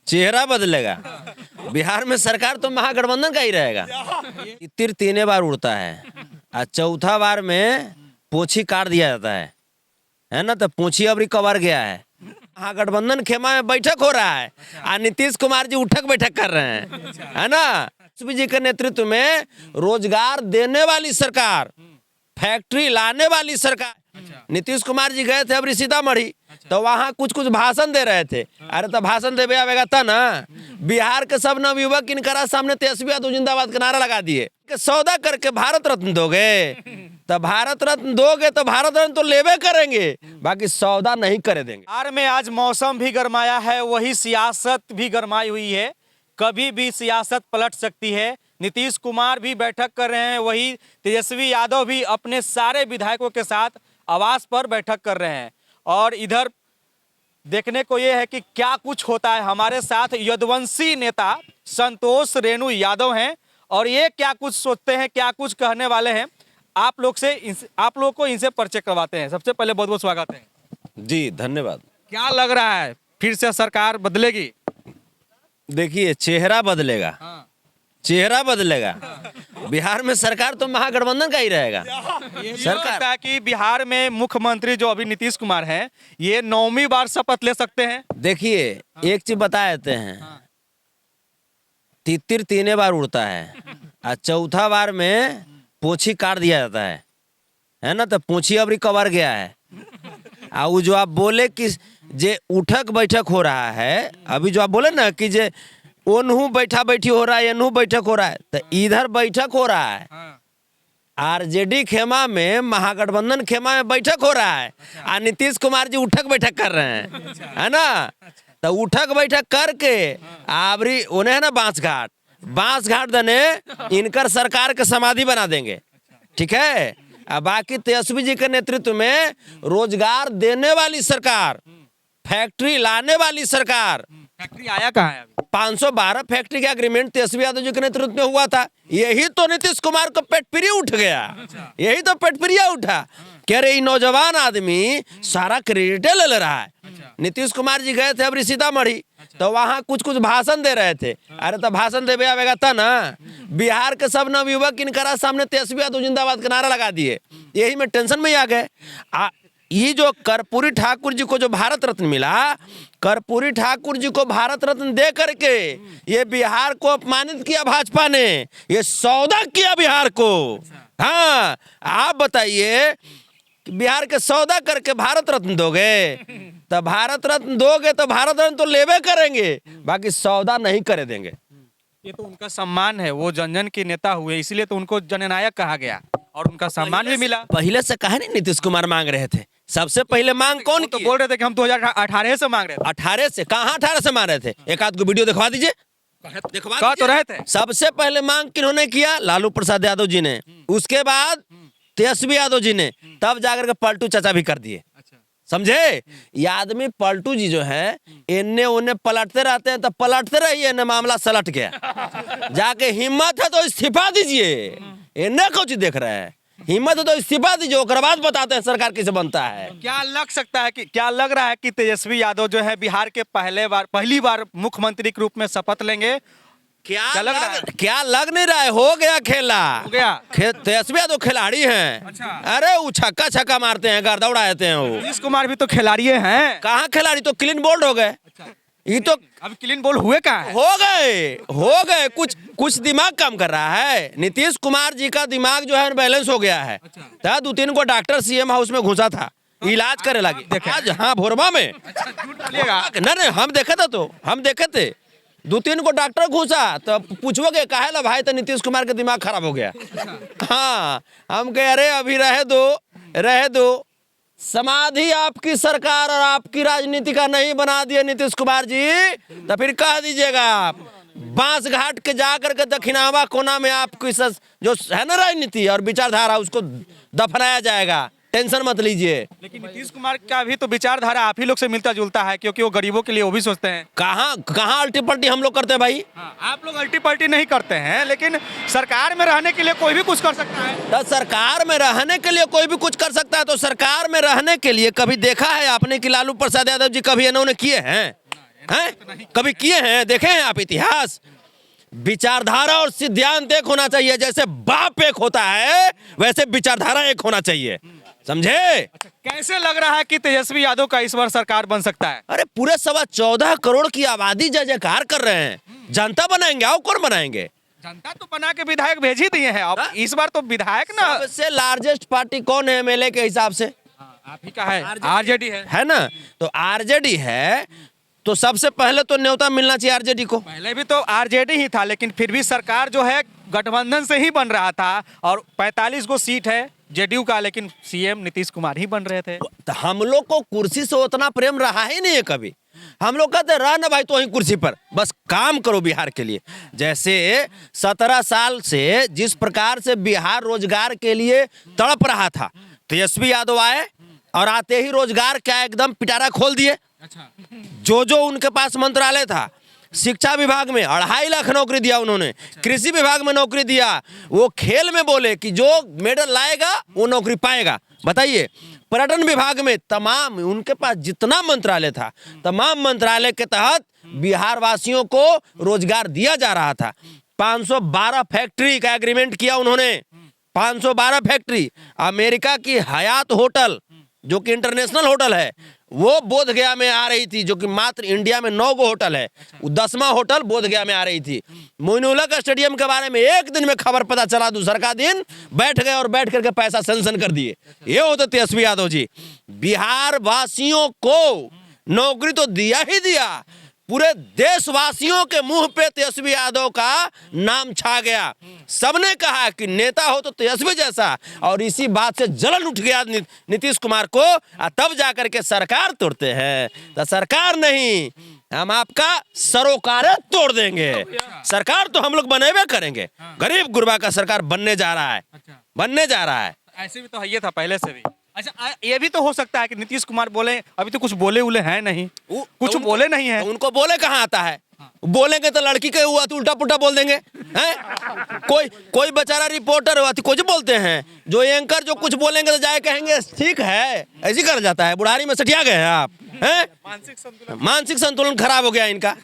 चेहरा बदलेगा। बिहार में सरकार तो महागठबंधन का ही रहेगा। तीर तीने बार उड़ता है और चौथा बार में पोछी काट दिया जाता है ना। तो पोछी अब रिकवर गया है। महागठबंधन खेमा में बैठक हो रहा है और नीतीश कुमार जी उठक बैठक कर रहे हैं, है ना। तेजस्वी जी के नेतृत्व में रोजगार देने वाली सरकार, फैक्ट्री लाने वाली सरकार। नीतीश कुमार जी गए थे अभी सीतामढ़ी, तो वहाँ कुछ भाषण दे रहे थे। अरे तो भाषण देवे आवेगा था ना। बिहार के सब नवयुवक इनकरा सामने तेजस्वी यादव जिंदाबाद का नारा लगा दिए कि सौदा करके भारत रत्न दोगे, तो भारत रत्न दोगे तो भारत रत्न तो लेवे करेंगे, बाकी सौदा नहीं करे देंगे। बिहार में आज मौसम भी गरमाया है, वही सियासत भी गरमाई हुई है। कभी भी सियासत पलट सकती है। नीतीश कुमार भी बैठक कर रहे हैं, वही तेजस्वी यादव भी अपने सारे विधायकों के साथ आवास पर बैठक कर रहे हैं। और इधर देखने को ये है कि क्या कुछ होता है। हमारे साथ यदुवंशी नेता संतोष रेणु यादव हैं और ये क्या कुछ सोचते हैं, क्या कुछ कहने वाले हैं, आप लोग को इनसे परिचय करवाते हैं। सबसे पहले बहुत बहुत स्वागत है जी, धन्यवाद। क्या लग रहा है, फिर से सरकार बदलेगी? देखिए, चेहरा बदलेगा। चेहरा बदलेगा। बिहार में सरकार तो महागठबंधन का ही रहेगा। सरकार है कि बिहार में मुख्यमंत्री जो अभी नीतीश कुमार हैं, ये 9वीं बार शपथ ले सकते हैं। देखिए, एक चीज बता देते हैं, तीर तीने बार उड़ता है और चौथा बार में पोछी काट दिया जाता है ना। तो पोछी अब रिकवर गया है। और वो जो आप बोले कि जे उठक बैठक हो रहा है, अभी जो आप बोले ना कि जे ओनहू बैठा बैठी हो रहा है, एनहू बैठक हो रहा है, तो इधर बैठक हो रहा है। आरजेडी खेमा में, महागठबंधन खेमा में बैठक हो रहा है और नीतीश कुमार जी उठक बैठक कर रहे हैं, है ना। तो उठक बैठक करके आबरी उन्हें है ना बांस घाट दने इनकर सरकार के समाधि बना देंगे, ठीक है। और बाकी तेजस्वी जी के नेतृत्व में रोजगार देने वाली सरकार, फैक्ट्री लाने वाली सरकार। फैक्ट्री आया कहाँ है? 512 फैक्ट्री का एग्रीमेंट तेजस्वी यादव जी के नेतृत्व में हुआ था। यही तो नीतीश कुमार को पेटपिरी उठ गया। यही तो पेटपिरिया उठा। कह रहे नौजवान आदमी सारा क्रेडिट ले रहा है। नीतीश कुमार जी गए थे अभी सीतामढ़ी, तो वहाँ कुछ भाषण दे रहे थे। अरे तो भाषण देवे आवेगा था ना। बिहार के सब नवयुवक इनकरा सामने तेजस्वी यादव जिंदाबाद का नारा लगा दिए। यही में टेंशन में ही आ गए। ये जो कर्पूरी ठाकुर जी को जो भारत रत्न मिला, कर्पूरी ठाकुर जी को भारत रत्न दे करके ये बिहार को अपमानित किया भाजपा ने, ये सौदा किया बिहार को। हाँ, आप बताइए, बिहार के सौदा करके भारत रत्न दोगे, तो भारत रत्न दोगे तो भारत रत्न तो लेवे करेंगे, बाकी सौदा नहीं करे देंगे। ये तो उनका सम्मान है, वो जन के नेता हुए, इसीलिए तो उनको जननायक कहा गया और उनका सम्मान भी मिला। पहले से कहा नहीं नीतीश कुमार मांग रहे थे। सबसे पहले मांग कौन तो बोल रहे थे कि हम 2018 से मांग रहे थे। 18 से कहाँ 18 से मांग रहे थे? एक आध को वीडियो दिखवा दीजिए। कहा तो रहे थे। सबसे पहले मांग किन्होंने किया? लालू प्रसाद यादव जी ने, उसके बाद तेजस्वी यादव जी ने, तब जाकर के पलटू चाचा भी कर दिए। समझे? ये आदमी पलटू जी जो है, इन्ने उन्ने पलटते रहते हैं, तो पलटते रहिए, इन्हें मामला सलट गया। जाके हिम्मत है तो इस्तीफा दीजिए। इन्हें कुछ देख रहे हैं, हिम्मत है तो इस्तीफा दीजिए, उसके बाद बताते हैं सरकार कैसे बनता है। क्या लग रहा है कि तेजस्वी यादव जो है बिहार के पहली बार मुख्यमंत्री के रूप में शपथ लेंगे? क्या लग नहीं रहा है? हो गया खेला, हो गया। तेजस्वी यादव खिलाड़ी हैं। अच्छा। अरे वो छक्का मारते हैं, गर्दा उड़ाते हैं। वो नीतीश कुमार भी तो खिलाड़ी हैं। कहाँ खिलाड़ी? तो क्लीन बोल्ड हो गए। ये तो अब क्लीन बोल्ड हुए कहाँ है? हो गए। कुछ दिमाग काम कर रहा है। नीतीश कुमार जी का दिमाग जो है बैलेंस हो गया है। 2-3 को डॉक्टर सीएम हाउस में घुसा था, इलाज करे लगे आज। हाँ, भोरवा में। नहीं, हम देखे थे 2-3 को डॉक्टर घुसा, तो पूछोगे काहे ला भाई? तो नीतीश कुमार का दिमाग खराब हो गया। हाँ, हम कह रहे अभी रहे दो। समाधि आपकी सरकार और आपकी राजनीति का नहीं बना दिए नीतीश कुमार जी, तो फिर कह दीजिएगा आप बांस घाट के जाकर के दक्षिणावा कोना में आपकी जो है ना राजनीति और विचारधारा, उसको दफनाया जाएगा। टेंशन मत लीजिए। लेकिन नीतीश कुमार का भी तो विचारधारा आप ही लोग से मिलता जुलता है, क्योंकि वो गरीबों के लिए वो भी सोचते हैं। कहाँ अल्टी पल्टी हम लोग करते हैं भाई? हाँ, आप लोग अल्टी पल्टी नहीं करते हैं, लेकिन सरकार में रहने के लिए कोई भी कुछ कर सकता है। तो सरकार में रहने के लिए कोई भी कुछ कर सकता है, तो सरकार में रहने के लिए कभी देखा है आपने कि लालू प्रसाद यादव जी कभी इन्होंने किए हैं? हैं? कभी किए हैं? देखे हैं आप इतिहास? विचारधारा और सिद्धांत एक होना चाहिए। जैसे बाप एक होता है वैसे विचारधारा एक होना चाहिए, समझे? कैसे लग रहा है कि तेजस्वी यादव का इस बार सरकार बन सकता है? अरे पूरे 14.25 करोड़ की आबादी जय जयकार कर रहे हैं। जनता बनाएंगे, और कौन बनाएंगे? जनता तो बना के विधायक भेज ही दिए हैं। अब इस बार तो विधायक ना सबसे लार्जेस्ट पार्टी कौन है एमएलए के हिसाब से? आप ही का है, आरजेडी है ना? तो आरजेडी है, तो सबसे पहले तो न्योता मिलना चाहिए आरजेडी को। पहले भी तो आरजेडी ही था, लेकिन फिर भी सरकार जो है गठबंधन से ही बन रहा था और 45 गो सीट है जेडीयू का, लेकिन सीएम नीतीश कुमार ही बन रहे थे। तो हम लोग को कुर्सी से उतना प्रेम रहा ही नहीं है कभी। हम लोग कहते रहा ना भाई, तो वहीं कुर्सी पर बस काम करो बिहार के लिए। जैसे 17 साल से जिस प्रकार से बिहार रोजगार के लिए तड़प रहा था, तेजस्वी यादव आए और आते ही रोजगार क्या एकदम पिटारा खोल दिए। जो उनके पास मंत्रालय था, शिक्षा विभाग में 2.5 लाख नौकरी दिया उन्होंने, कृषि विभाग में नौकरी दिया। वो खेल में बोले कि जो मेडल लाएगा वो नौकरी पाएगा। बताइए, पर्यटन विभाग में तमाम उनके पास जितना मंत्रालय था, तमाम मंत्रालय के तहत बिहार वासियों को रोजगार दिया जा रहा था। 512 फैक्ट्री का एग्रीमेंट किया उन्होंने, 512 फैक्ट्री। अमेरिका की हयात होटल जो कि इंटरनेशनल होटल है, वो बोधगया में आ रही थी, जो कि मात्र इंडिया में 9 गो होटल है, 10वां होटल बोधगया में आ रही थी। मोइनुलहक स्टेडियम के बारे में एक दिन में खबर पता चला, दूसरा दिन बैठ गए और बैठ करके पैसा सैंक्शन कर दिए। ये होते तेजस्वी यादव जी। बिहार वासियों को नौकरी तो दिया ही दिया, पूरे देशवासियों के मुंह पे तेजस्वी यादव का नाम छा गया। सबने कहा कि नेता हो तो तेजस्वी जैसा, और इसी बात से जलन उठ गया नीतीश कुमार को, तब जाकर के सरकार तोड़ते हैं। तो सरकार नहीं, हम आपका सरोकार तोड़ देंगे। सरकार तो हम लोग बनेबे करेंगे। गरीब गुरबा का सरकार बनने जा रहा है, बनने जा रहा है। ऐसे भी तो है, ये था पहले से भी। अच्छा, ये भी तो हो सकता है कि नीतीश कुमार बोले, अभी तो कुछ बोले उले हैं नहीं, कुछ बोले नहीं है। तो उनको बोले कहाँ आता है? बोलेंगे तो लड़की के हुआ तो उल्टा पुल्टा बोल देंगे, हैं? कोई बेचारा रिपोर्टर हुआ तो कुछ बोलते हैं, जो एंकर जो कुछ बोलेंगे तो जाए कहेंगे ठीक है, ऐसे कर जाता है। बुढ़ारी में सटिया गए हैं आप, हैं? मानसिक संतुलन खराब हो गया इनका।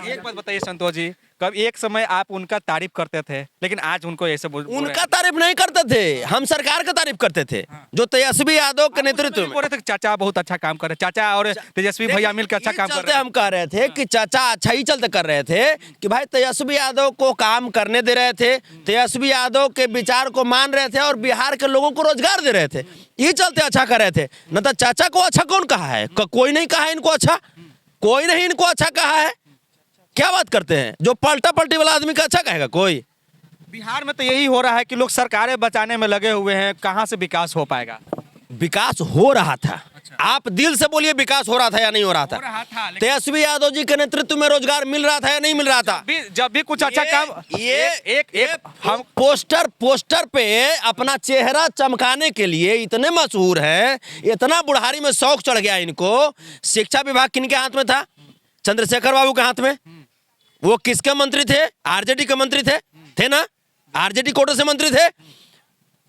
एक बात बताइए संतोष जी, कब एक समय आप उनका तारीफ करते थे, लेकिन आज उनको ऐसे उनका तारीफ नहीं करते थे, हम सरकार का तारीफ करते थे, जो तेजस्वी यादव के नेतृत्व में। बोल रहे थे चाचा बहुत अच्छा काम कर रहे, चाचा और तेजस्वी भैया मिलकर अच्छा काम कर रहे हैं। हम कह रहे थे कि चाचा अच्छा ही चलते कर रहे थे कि भाई तेजस्वी यादव को काम करने दे रहे थे, तेजस्वी यादव के विचार को मान रहे थे और बिहार के लोगों को रोजगार दे रहे थे, ये चलते अच्छा कर रहे थे। न तो चाचा को अच्छा कौन कहा है? कोई नहीं कहा इनको अच्छा, कोई नहीं इनको अच्छा कहा है। क्या बात करते हैं? जो पलटा पलटी वाला आदमी का अच्छा कहेगा कोई? बिहार में तो यही हो रहा है कि लोग सरकारें बचाने में लगे हुए हैं, कहां से विकास हो पाएगा? विकास हो रहा था। आप दिल से बोलिए, विकास हो रहा था या नहीं हो रहा था? तेजस्वी यादव जी के नेतृत्व में रोजगार मिल रहा था या नहीं मिल रहा था? जब भी कुछ अच्छा काम, ये हम पोस्टर पे अपना चेहरा चमकाने के लिए इतने मशहूर हैं, इतना बुढ़ारी में शौक चढ़ गया इनको। शिक्षा विभाग किनके हाथ में था? चंद्रशेखर बाबू के हाथ में। वो किसके मंत्री थे? आरजेडी के मंत्री थे ना? आरजेडी कोटे से मंत्री थे।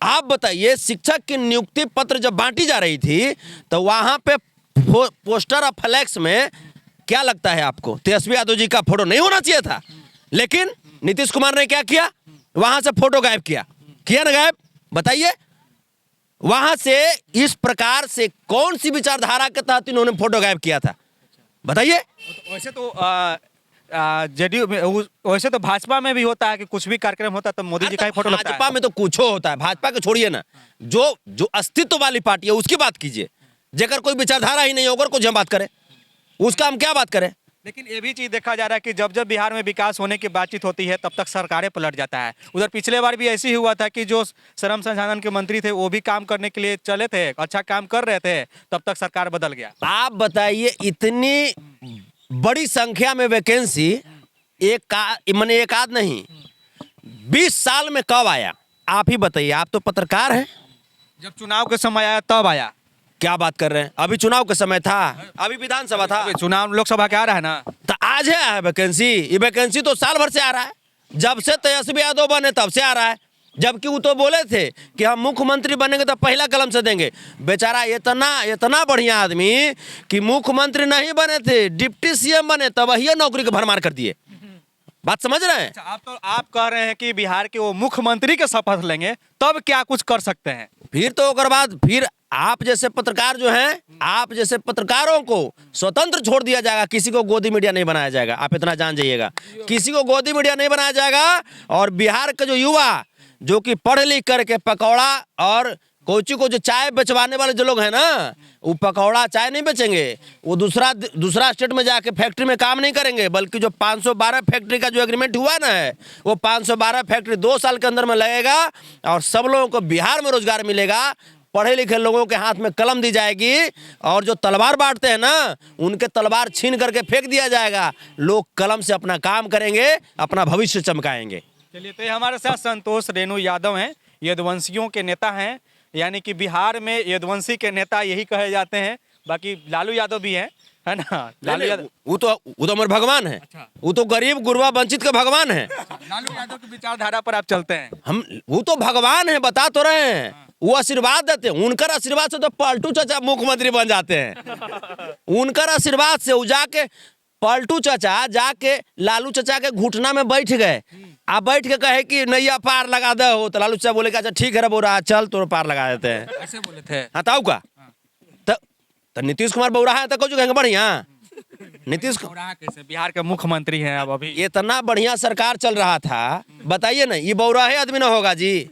आप बताइए, शिक्षक की नियुक्ति पत्र जब बांटी जा रही थी तो वहां पे पोस्टर और फ्लैक्स में क्या लगता है आपको? तेजस्वी यादव जी का फोटो नहीं होना चाहिए था, लेकिन नीतीश कुमार ने क्या किया? वहां से फोटो गायब किया ना गायब? बताइए, वहां से इस प्रकार से कौन सी विचारधारा के तहत इन्होंने फोटो गायब किया था? बताइए। वैसे तो जेडीयू में, वैसे तो भाजपा में भी होता है कि कुछ भी कार्यक्रम होता है तो मोदी जी का ही फोटो लगता है। भाजपा में तो कुछ होता है, भाजपा के छोड़िए ना, जो अस्तित्व वाली पार्टी है उसकी बात कीजिए। जेकर कोई विचारधारा ही नहीं होगा, कुछ हम बात करें, उसका हम क्या बात करें? लेकिन ये भी चीज देखा जा रहा है कि जब बिहार में विकास होने की बातचीत होती है तब तक सरकारें पलट जाता है। उधर पिछले बार भी ऐसे ही हुआ था कि जो श्रम संसाधन के मंत्री थे वो भी काम करने के लिए चले थे, अच्छा काम कर रहे थे, तब तक सरकार बदल गया। आप बताइए, इतनी बड़ी संख्या में वैकेंसी एक आध नहीं 20 साल में कब आया? आप ही बताइए, आप तो पत्रकार हैं। जब चुनाव के समय आया तब आया। क्या बात कर रहे हैं? अभी चुनाव का समय था, अभी विधानसभा था, चुनाव लोकसभा के आ रहा है ना, तो आज है वैकेंसी। ये वैकेंसी तो साल भर से आ रहा है, जब से तेजस्वी यादव बने तब से आ रहा है। जबकि वो तो बोले थे कि हम मुख्यमंत्री बनेंगे तो पहला कलम से देंगे। बेचारा इतना बढ़िया आदमी कि मुख्यमंत्री नहीं बने थे, डिप्टी सीएम बने, तब वही नौकरी को भरमार कर दिए। बात समझ रहे हैं? अच्छा, आप कह रहे हैं कि बिहार के वो मुख्यमंत्री के शपथ लेंगे तब क्या कुछ कर सकते हैं? फिर तो ओकर बाद फिर आप जैसे पत्रकार जो हैं, आप जैसे पत्रकारों को स्वतंत्र छोड़ दिया जाएगा, किसी को गोदी मीडिया नहीं बनाया जाएगा। आप इतना जान जाइएगा, किसी को गोदी मीडिया नहीं बनाया जाएगा। और बिहार के जो युवा जो कि पढ़ लिख करके पकौड़ा और कोची को जो चाय बेचवाने वाले जो लोग हैं ना, वो पकौड़ा चाय नहीं बेचेंगे, वो दूसरा स्टेट में जाके फैक्ट्री में काम नहीं करेंगे, बल्कि जो 512 फैक्ट्री का जो एग्रीमेंट हुआ ना है, वो 512 फैक्ट्री 2 साल के अंदर में लगेगा और सब लोगों को बिहार में रोजगार मिलेगा। पढ़े लिखे लोगों के हाथ में कलम दी जाएगी और जो तलवार बांटते हैं ना, उनके तलवार छीन करके फेंक दिया जाएगा। लोग कलम से अपना काम करेंगे, अपना भविष्य चमकाएंगे। चलिए, तो ये हमारे साथ संतोष रेणु यादव हैं, यदुवंशियों के नेता हैं, यानी कि बिहार में यदुवंशी के नेता यही कहे जाते हैं। बाकी लालू यादव भी हैं, है ना? लालू यादव वो तो हमारे भगवान है। वो तो गरीब गुरबा वंचित का भगवान है। लालू यादव की विचारधारा पर आप चलते हैं? वो तो भगवान है, बता तो रहे हैं। वो आशीर्वाद देते हैं, उनकर आशीर्वाद से तो पलटू चाचा मुख्यमंत्री बन जाते हैं। उनकर आशीर्वाद से वो जाके पलटू चाचा जाके लालू चाचा के घुटना में बैठ गए। आप बैठ के कहे कि नैया पार लगा दे हो, तो लालू चाचा बोले अच्छा ठीक है बोरा, चल तो पार लगा देते हैं। ऐसे बोले थे? हाँ, ताऊ का तो नीतीश कुमार बौरा है तो कुछ कहेंगे बढ़िया। नीतीश कुमार कैसे बिहार के मुख्यमंत्री हैं अब अभी? इतना बढ़िया सरकार चल रहा था, बताइए ना, ये बौरा है आदमी ना होगा जी?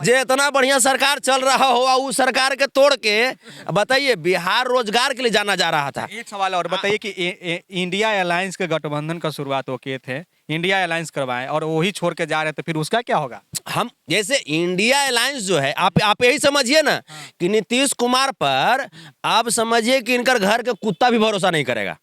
जे इतना बढ़िया सरकार चल रहा हो, उस सरकार के तोड़ के बताइए, बिहार रोजगार के लिए जाना जा रहा था। एक सवाल और बताइए कि इंडिया अलायंस के गठबंधन का शुरुआत वो किए थे, इंडिया अलायंस करवाएं और वही छोड़ के जा रहे थे, फिर उसका क्या होगा? हम जैसे इंडिया अलायंस जो है, आप यही समझिए ना कि नीतीश कुमार पर आप समझिए कि इनकर घर के कुत्ता भी भरोसा नहीं करेगा,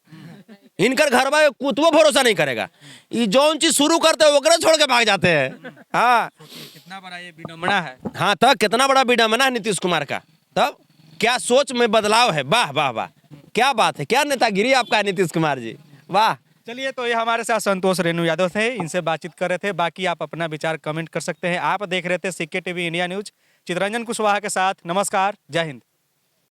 इनकर घर में कुत्तों भरोसा नहीं करेगा। ये जौन चीज शुरू करते हैं वो छोड़ के भाग जाते हैं। हाँ, कितना बड़ा ये विडंबना है। हाँ, तब कितना बड़ा विडंबना है नीतीश कुमार का। तब क्या सोच में बदलाव है। वाह वाह वाह, क्या बात है, क्या नेतागिरी आपका है नीतीश कुमार जी, वाह। चलिए, तो ये हमारे साथ संतोष रेणु यादव थे, इनसे बातचीत कर रहे थे। बाकी आप अपना विचार कमेंट कर सकते हैं। आप देख रहे थे सिक्के TV India news, Chitranjan Kushwaha के साथ। नमस्कार, जय हिंद।